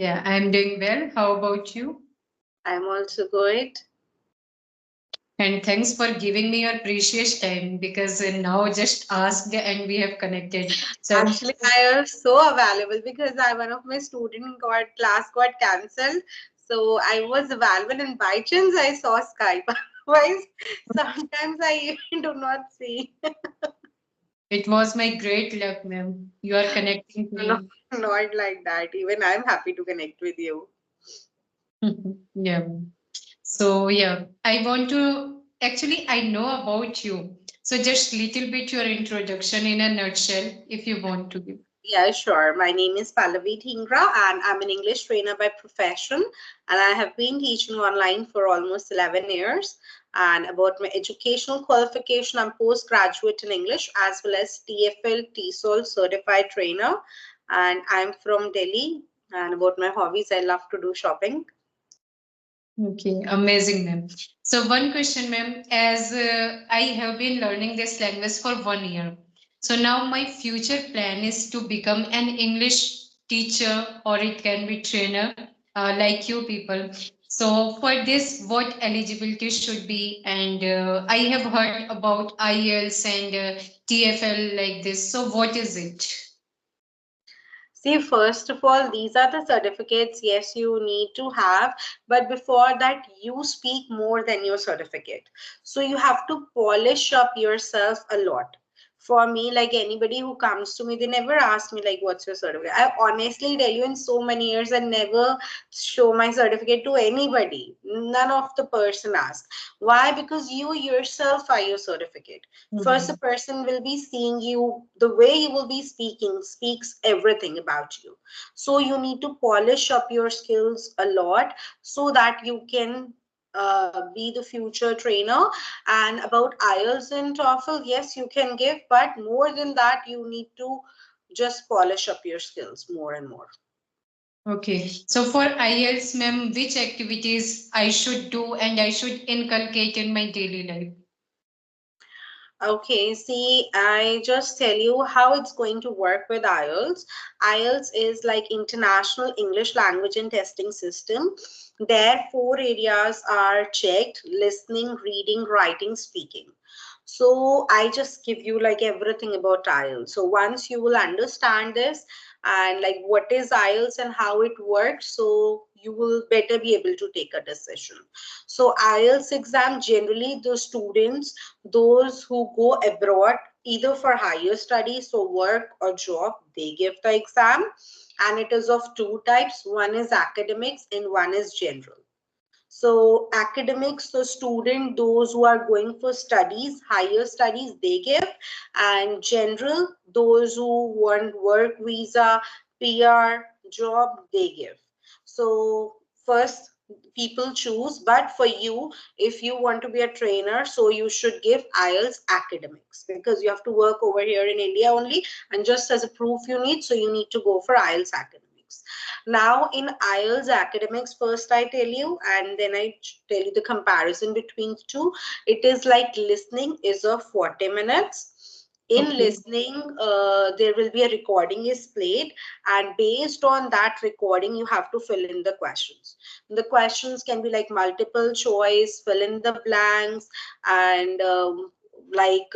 Yeah, I'm doing well. How about you? I'm also good. And thanks for giving me your precious time because now just asked and we have connected. So, Actually, I am so available because one of my student got class got cancelled. So I was available and by chance I saw Skype. Otherwise, sometimes I even do not see. it was my great luck, ma'am. You are connecting No, me. not like that. Even I'm happy to connect with you. Yeah. So, yeah, I want to actually, I know about you. So, just little bit your introduction in a nutshell, if you want to give. Yeah, sure. My name is Pallavi Dhingra and I'm an English trainer by profession. And I have been teaching online for almost 11 years. And about my educational qualification, I'm postgraduate in English as well as TFL, TESOL certified trainer. And I'm from Delhi. And about my hobbies, I love to do shopping. Okay, amazing, ma'am. So one question, ma'am, as I have been learning this language for 1 year. So now my future plan is to become an English teacher or it can be trainer like you people. So for this, what eligibility should be? And I have heard about IELTS and TFL like this. So what is it? See, first of all, these are the certificates, yes, you need to have, but before that, you speak more than your certificate. So you have to polish up yourself a lot. For me, like anybody who comes to me, they never ask me, like, what's your certificate? I honestly tell you, in so many years, I never show my certificate to anybody. None of the person asks. Why? Because you yourself are your certificate. First, a Mhm. person will be seeing you, the way you will be speaking speaks everything about you. So you need to polish up your skills a lot so that you can be the future trainer. And about IELTS and TOEFL, yes, you can give, but more than that, you need to just polish up your skills more and more. Okay. So for IELTS, ma'am, which activities I should do and I should inculcate in my daily life? Okay, see, I just tell you how it's going to work with IELTS. IELTS is like International English Language and Testing System. There, four areas are checked: listening, reading, writing, speaking. So I just give you like everything about IELTS. So once you will understand this and like what is IELTS and how it works, so you will better be able to take a decision. So IELTS exam, generally the students, those who go abroad either for higher studies, so work or job, they give the exam. And it is of two types: one is academics and one is general. So academics, so student, those who are going for studies, higher studies, they give. And general, those who want work visa, PR, job, they give. So first people choose, but for you, if you want to be a trainer, so you should give IELTS academics because you have to work over here in India only, and just as a proof you need, so you need to go for IELTS academics. Now, in IELTS academics, first I tell you, and then I tell you the comparison between the two. It is like listening is of 40 minutes. In Okay. listening, there will be a recording is played, and based on that recording, you have to fill in the questions. The questions can be like multiple choice, fill in the blanks, and like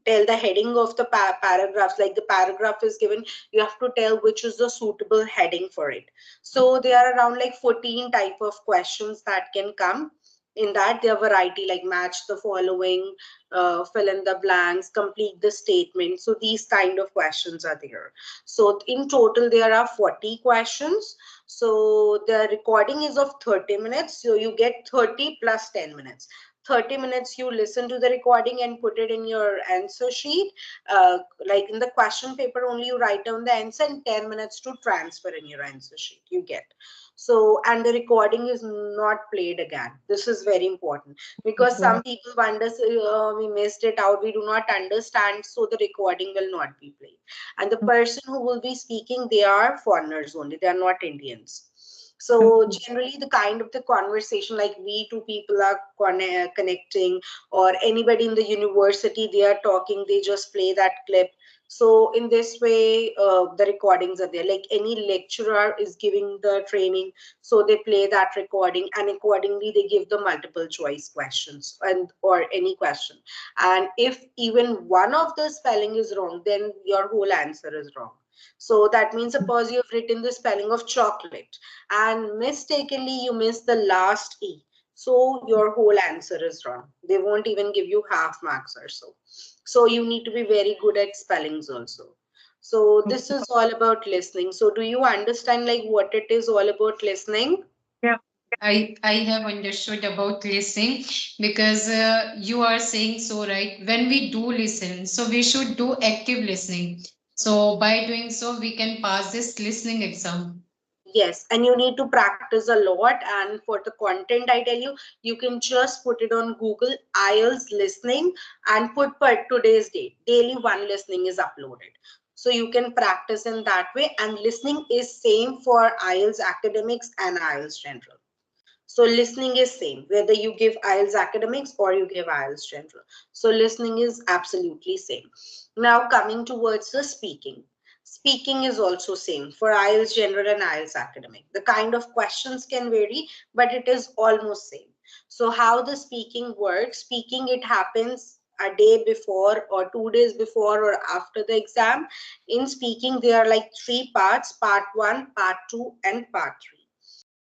tell the heading of the paragraphs. Like the paragraph is given, you have to tell which is the suitable heading for it. So there are around like 14 type of questions that can come. In that, there are variety like match the following, fill in the blanks, complete the statement. So these kind of questions are there. So in total there are 40 questions. So the recording is of 30 minutes, so you get 30 plus 10 minutes. 30 minutes you listen to the recording and put it in your answer sheet. Like in the question paper only, you write down the answer, and 10 minutes to transfer in your answer sheet you get. So, and the recording is not played again. This is very important because Okay. some people wonder, we missed it out, we do not understand, so the recording will not be played. And the person who will be speaking, they are foreigners only, they are not Indians. So Okay. generally the kind of the conversation, like we two people are connecting, or anybody in the university, they are talking, they just play that clip. So in this way, the recordings are there. Like any lecturer is giving the training, so they play that recording, and accordingly they give the multiple choice questions and or any question. And if even one of the spelling is wrong, then your whole answer is wrong. So that means suppose you've written the spelling of chocolate and mistakenly you miss the last E. So your whole answer is wrong. They won't even give you half marks or so. So you need to be very good at spellings also. So this is all about listening. So do you understand like what it is all about listening? Yeah. I have understood about listening because you are saying so right. When we do listen, so we should do active listening. So by doing so, we can pass this listening exam. Yes, and you need to practice a lot. And for the content, I tell you, you can just put it on Google IELTS listening and put per today's date. Daily one listening is uploaded. So you can practice in that way. And listening is same for IELTS academics and IELTS general. So listening is same whether you give IELTS academics or you give IELTS general. So listening is absolutely same. Now coming towards the speaking. Speaking is also same for IELTS general and IELTS academic. The kind of questions can vary, but it is almost same. So how the speaking works, speaking it happens a day before or 2 days before or after the exam. In speaking, there are like three parts, part one, part two, and part three.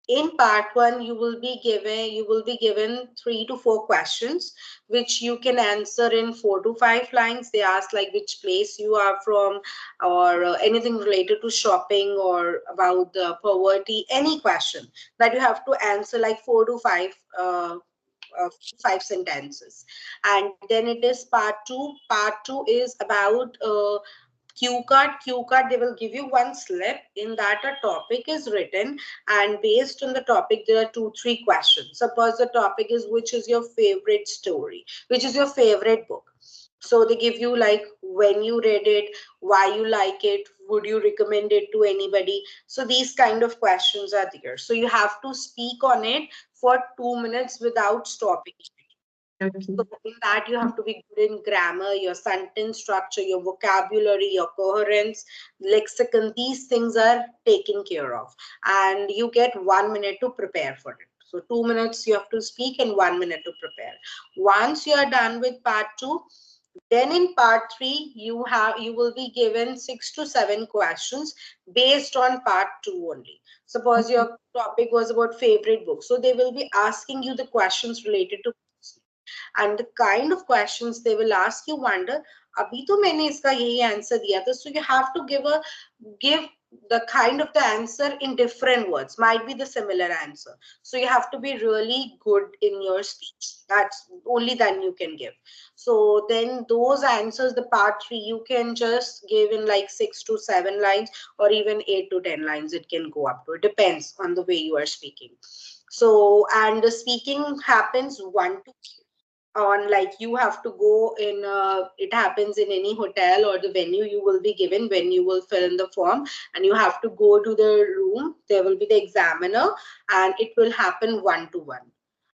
In part one you will be given 3 to 4 questions which you can answer in 4 to 5 lines. They ask like which place you are from or anything related to shopping or about the poverty, any question that you have to answer like 4 to 5 sentences. And then it is part two. Part two is about cue card. Cue card, they will give you one slip in that a topic is written, and based on the topic there are 2 3 questions. Suppose the topic is which is your favorite story, which is your favorite book. So they give you like when you read it, why you like it, would you recommend it to anybody. So these kind of questions are there, so you have to speak on it for 2 minutes without stopping. So Okay. in that you have to be good in grammar, your sentence structure, your vocabulary, your coherence, lexicon. These things are taken care of, and you get 1 minute to prepare for it. So 2 minutes you have to speak and 1 minute to prepare. Once you are done with part two, then in part three you will be given 6 to 7 questions based on part two only. Suppose your topic was about favorite book, so they will be asking you the questions related to books. And the kind of questions they will ask, you wonder अभी तो मैंने इसका यही answer दिया था. So you have to give the kind of the answer in different words, might be the similar answer. So you have to be really good in your speech. That's only then you can give. So then those answers, the part three, you can just give in like 6 to 7 lines or even 8 to 10 lines. It can go up to. It depends on the way you are speaking. So and the speaking happens 1 to on like you have to go in it happens in any hotel or the venue you will be given when you will fill in the form, and you have to go to the room. There will be the examiner, and it will happen 1 to 1,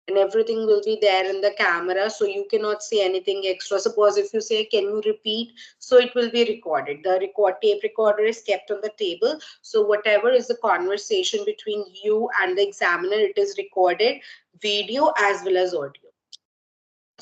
and everything will be there in the camera, so you cannot say anything extra. Suppose if you say can you repeat, so it will be recorded. The tape recorder is kept on the table, so whatever is the conversation between you and the examiner, it is recorded, video as well as audio.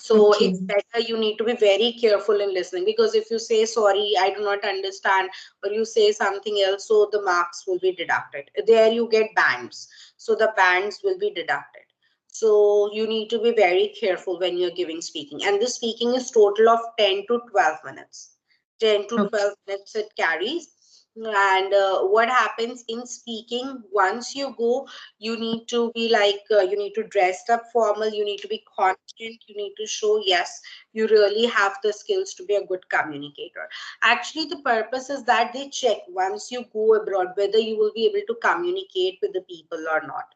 So it's Okay. better, you need to be very careful in listening, because if you say sorry I do not understand or you say something else, so the marks will be deducted. There you get bands, so the bands will be deducted. So you need to be very careful when you're giving speaking, and this speaking is total of 10 to 12 minutes. 10 to Okay. 12 minutes it carries. And what happens in speaking, once you go, you need to be like you need to dress up formal, you need to be confident, you need to show yes you really have the skills to be a good communicator. Actually the purpose is that they check once you go abroad whether you will be able to communicate with the people or not.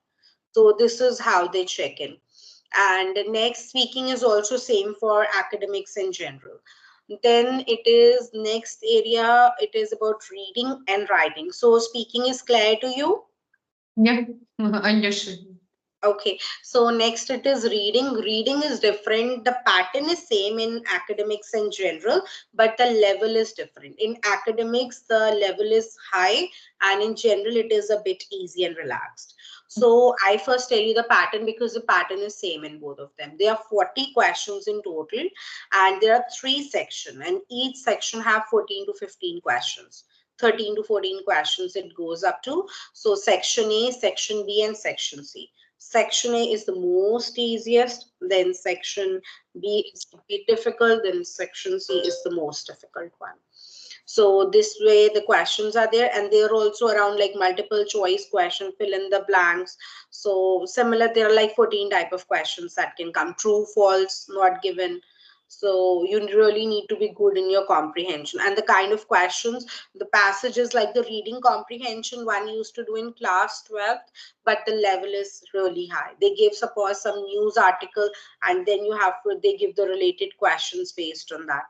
So this is how they check in. And next, speaking is also same for academics in general. Then it is next area, it is about reading and writing. So speaking is clear to you? Yeah. Understood. Okay, so next it is reading. Reading is different. The pattern is same in academics in general, but the level is different. In academics, the level is high, and in general, it is a bit easy and relaxed. So I first tell you the pattern because the pattern is same in both of them. There are 40 questions in total, and there are 3 sections, and each section have 14 to 15 questions. 13 to 14 questions it goes up to. So section A, section B, and section C. Section A is the most easiest, then section B is a bit difficult, then section C is the most difficult one. So this way the questions are there, and they're also around like multiple choice question, fill in the blanks. So similar, there are like 14 type of questions that can come, true, false, not given. So you really need to be good in your comprehension and the kind of questions, the passages like the reading comprehension one used to do in class 12th, but the level is really high. They give suppose some news article, and then you have to, they give the related questions based on that,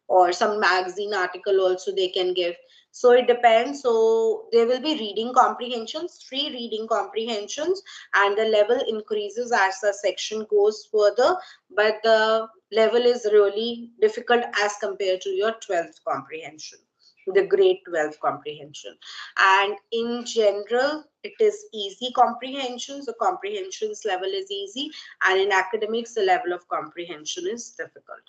or some magazine article also they can give. So it depends. So there will be reading comprehensions, 3 reading comprehensions, and the level increases as the section goes further, but the level is really difficult as compared to your 12th comprehension, the grade 12 comprehension. And in general it is easy comprehensions, the comprehensions level is easy, and in academics the level of comprehension is difficult.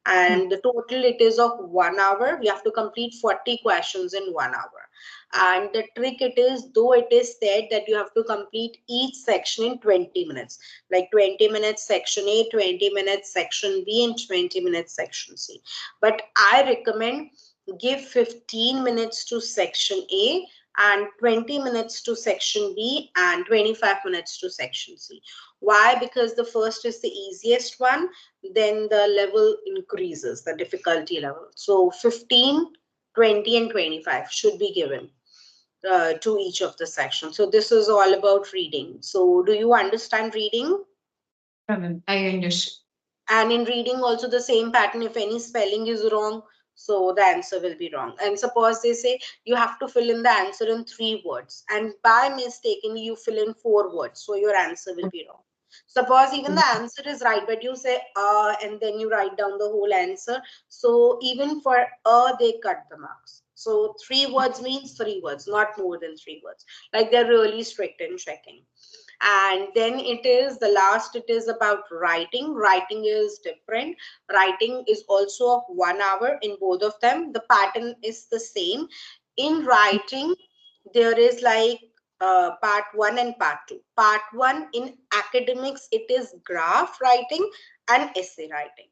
And the total it is of 1 hour. We have to complete 40 questions in 1 hour. And the trick it is, though it is said that you have to complete each section in 20 minutes, like 20 minutes section A, 20 minutes section B, and 20 minutes section C. But I recommend give 15 minutes to section A and 20 minutes to section B and 25 minutes to section C. Why? Because the first is the easiest one, then the level increases, the difficulty level. So 15, 20, and 25 should be given to each of the sections. So this is all about reading. So do you understand reading? I understand. And in reading also the same pattern, if any spelling is wrong, so the answer will be wrong. And suppose they say you have to fill in the answer in 3 words, and by mistakenly you fill in 4 words, so your answer will be wrong. Suppose even the answer is right, but you say and then you write down the whole answer, so even for they cut the marks. So 3 words means 3 words, not more than 3 words. Like they're really strict in checking. And then it is the last, it is about writing. Writing is different. Writing is also of 1 hour in both of them. The pattern is the same. In writing there is like part 1 and part 2. Part 1 in academics it is graph writing and essay writing.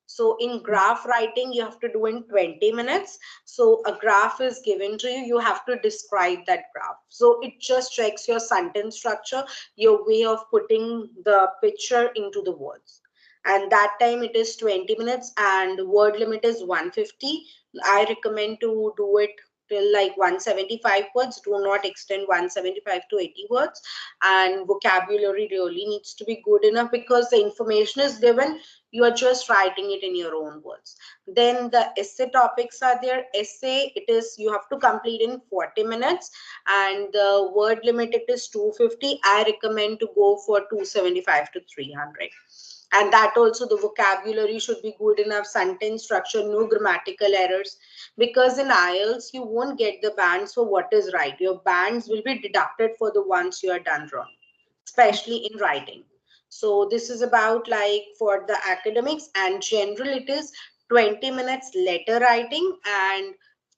So in graph writing, you have to do in 20 minutes. So a graph is given to you. You have to describe that graph. So it just checks your sentence structure, your way of putting the picture into the words. And that time it is 20 minutes and the word limit is 150. I recommend to do it till like 175 words. Do not extend 175 to 80 words. And vocabulary really needs to be good enough because the information is given, you are just writing it in your own words. Then the essay topics are there. Essay, it is you have to complete in 40 minutes, and the word limit it is 250. I recommend to go for 275 to 300. And that also the vocabulary should be good enough, sentence structure, no grammatical errors, because in IELTS you won't get the bands for what is right. Your bands will be deducted for the ones you are done wrong, especially in writing. So this is about like for the academics, and general it is 20 minutes letter writing and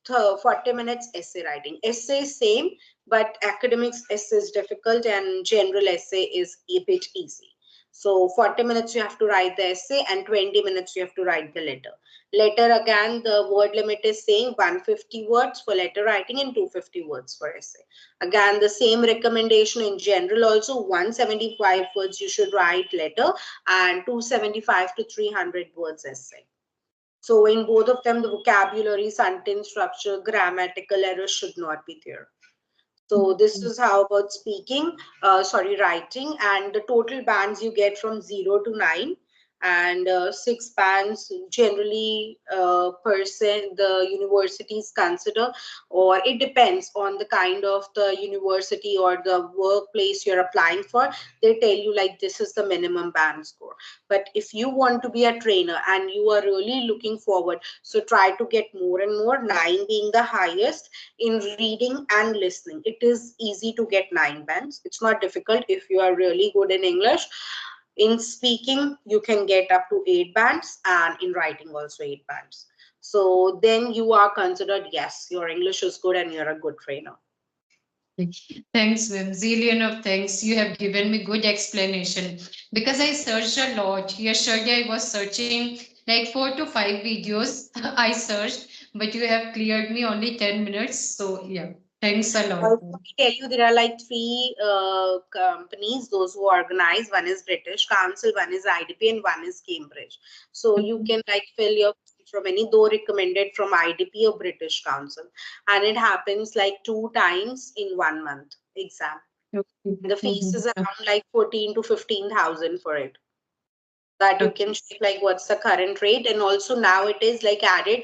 40 minutes essay writing. Essay same, but academics essay is difficult and general essay is a bit easy. So 40 minutes you have to write the essay and 20 minutes you have to write the letter. Letter again, the word limit is saying 150 words for letter writing and 250 words for essay. Again, the same recommendation in general also, 175 words you should write letter and 275 to 300 words essay. So in both of them, the vocabulary, sentence structure, grammatical errors should not be there. So this is how about speaking, writing, and the total bands you get from 0 to 9. and 6 bands generally person the universities consider, or it depends on the kind of the university or the workplace you're applying for. They tell you like this is the minimum band score. But if you want to be a trainer and you are really looking forward, so try to get more and more, 9 being the highest. In reading and listening, it is easy to get 9 bands. It's not difficult if you are really good in English. In speaking, you can get up to 8 bands, and in writing also 8 bands. So then you are considered, yes, your English is good and you're a good trainer. Thanks, ma'am. Zillion of thanks. You have given me good explanation because I searched a lot. Yesterday I was searching like 4 to 5 videos. I searched, but you have cleared me only 10 minutes. So yeah, thanks a lot, Also, ma'am. we tell you there are like three companies, those who organize. One is British Council, one is IDP, and one is Cambridge. So you can like fill your from any, though recommended from IDP or British Council, and it happens like 2 times in 1 month exam. Okay. The fees is Mhm. around like 14 to 15,000 for it, that you can Okay. check like what's the current rate. And also now it is like added,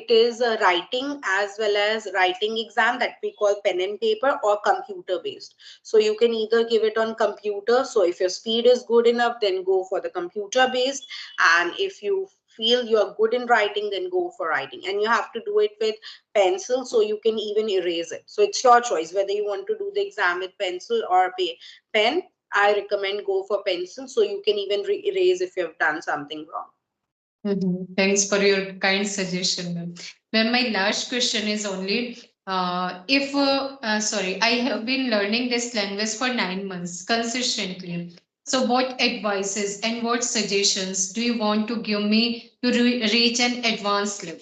it is writing as well as writing exam that we call pen and paper or computer based. So you can either give it on computer, so if your speed is good enough then go for the computer based, and if you feel you're good in writing then go for writing, and you have to do it with pencil, so you can even erase it. So it's your choice whether you want to do the exam with pencil or pen. I recommend go for pencil, so you can even erase if you have done something wrong. Mhm. Thanks for your kind suggestion, ma'am. Ma'am, my last question is only if sorry, I have been learning this language for 9 months consistently. So, what advices and what suggestions do you want to give me to reach an advanced level?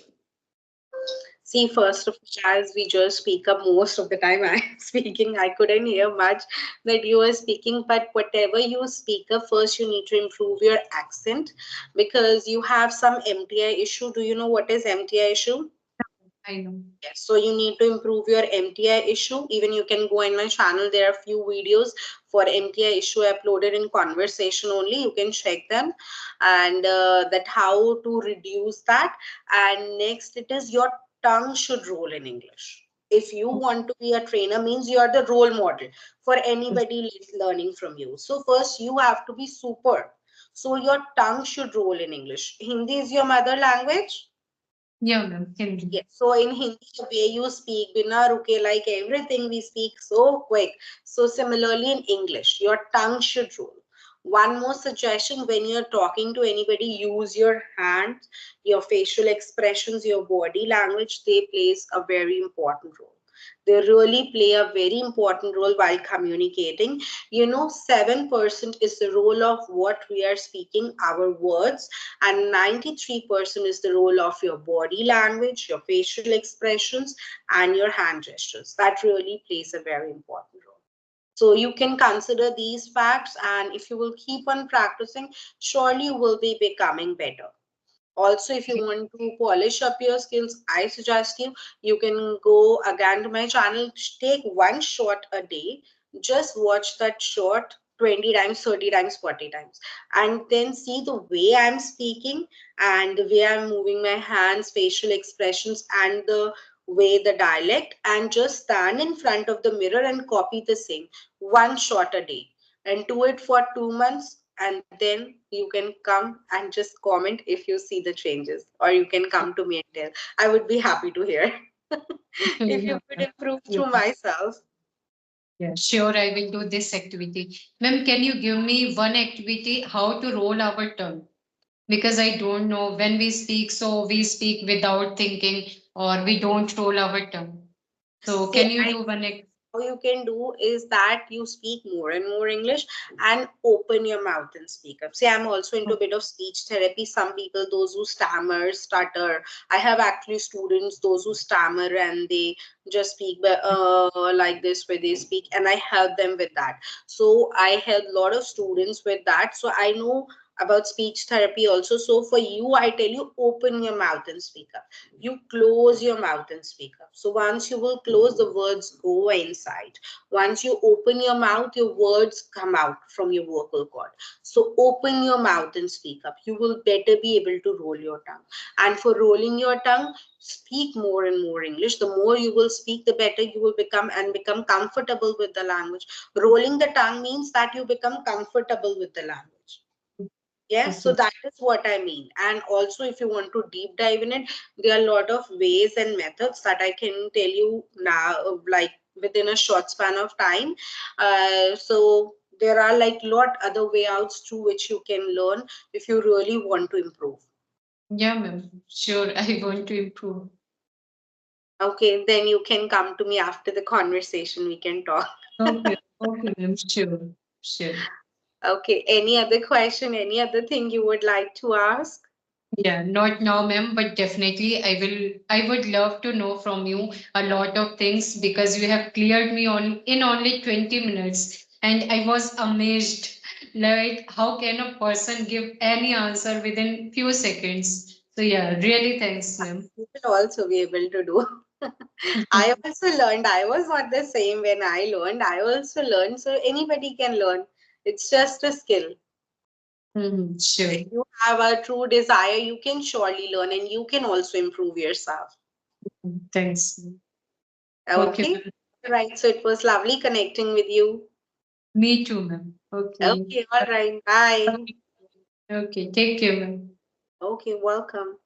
See, first of all, as we just speak up most of the time, I am speaking. I couldn't hear much that you were speaking, but whatever you speak up, first you need to improve your accent because you have some MTI issue. Do you know what is MTI issue? I know. Yes, so you need to improve your MTI issue. Even you can go in my channel. There are few videos for MTI issue uploaded in conversation only. You can check them, and that how to reduce that. And next, it is your tongue should roll in English. If you want to be a trainer, means you are the role model for anybody learning from you. So first, you have to be super. So your tongue should roll in English. Hindi is your mother language. Yeah, ma'am. Hindi. Yes. So in Hindi, the way you speak, bina ruke, like everything we speak so quick. So similarly in English, your tongue should roll. One more suggestion: when you're talking to anybody, use your hands, your facial expressions, your body language. They plays a very important role. They really play a very important role while communicating. 7% is the role of what we are speaking, our words, and 93% is the role of your body language, your facial expressions, and your hand gestures. That really plays a very important role. So you can consider these facts, and if you will keep on practicing, surely you will be becoming better. Also, if you want to polish up your skills, I suggest you can go again to my channel. Take one shot a day. Just watch that shot 20 times, 30 times, 40 times, and then see the way I'm speaking and the way I'm moving my hands, facial expressions, and the way the dialect, and just stand in front of the mirror and copy the same one shot a day, and do it for 2 months, and then you can come and just comment if you see the changes, or you can come to me and tell. I would be happy to hear if you Yeah, could ma'am. improve Yeah. through myself. Yeah, sure, I will do this activity. Ma'am, can you give me one activity how to roll our tongue? Because I don't know when we speak, so we speak without thinking or we don't roll our tongue. So See, can you I do one? how you can do is that you speak more and more English and open your mouth and speak up. See, I'm also into a bit of speech therapy. Some people, those who stammer, stutter. I have actually students, those who stammer and they just speak like this where they speak, and I help them with that. So I help a lot of students with that. So I know about speech therapy also. So for you, I tell you, open your mouth and speak up. You close your mouth and speak up. So once you will close, the words go inside. Once you open your mouth, your words come out from your vocal cord. So open your mouth and speak up. You will better be able to roll your tongue. And for rolling your tongue, speak more and more English. The more you will speak, the better you will become and become comfortable with the language. Rolling the tongue means that you become comfortable with the language. Yes, so Okay. that is what I mean. And also, if you want to deep dive in it, there are a lot of ways and methods that I can tell you now, like within a short span of time. So there are like lot other way outs through which you can learn if you really want to improve. Yeah, ma'am. Sure, I want to improve. Okay, then you can come to me after the conversation. We can talk. Okay, okay, ma'am. Sure, sure. Okay, any other question, any other thing you would like to ask? Yeah, not now, ma'am, but definitely I will. I would love to know from you a lot of things because you have cleared me on in only 20 minutes, and I was amazed. Like, how can a person give any answer within few seconds? So yeah, really thanks, ma'am. You will also be able to do. I also learned. I was not the same when I learned. I also learned. So anybody can learn. It's just a skill. Mhm, If sure. you have a true desire, you can surely learn and you can also improve yourself. Thanks, ma'am. Okay, Okay. ma'am. Right. So it was lovely connecting with you. Me too, ma'am. Okay. Okay. All right. Bye. Okay, take care, ma'am. Okay. Welcome.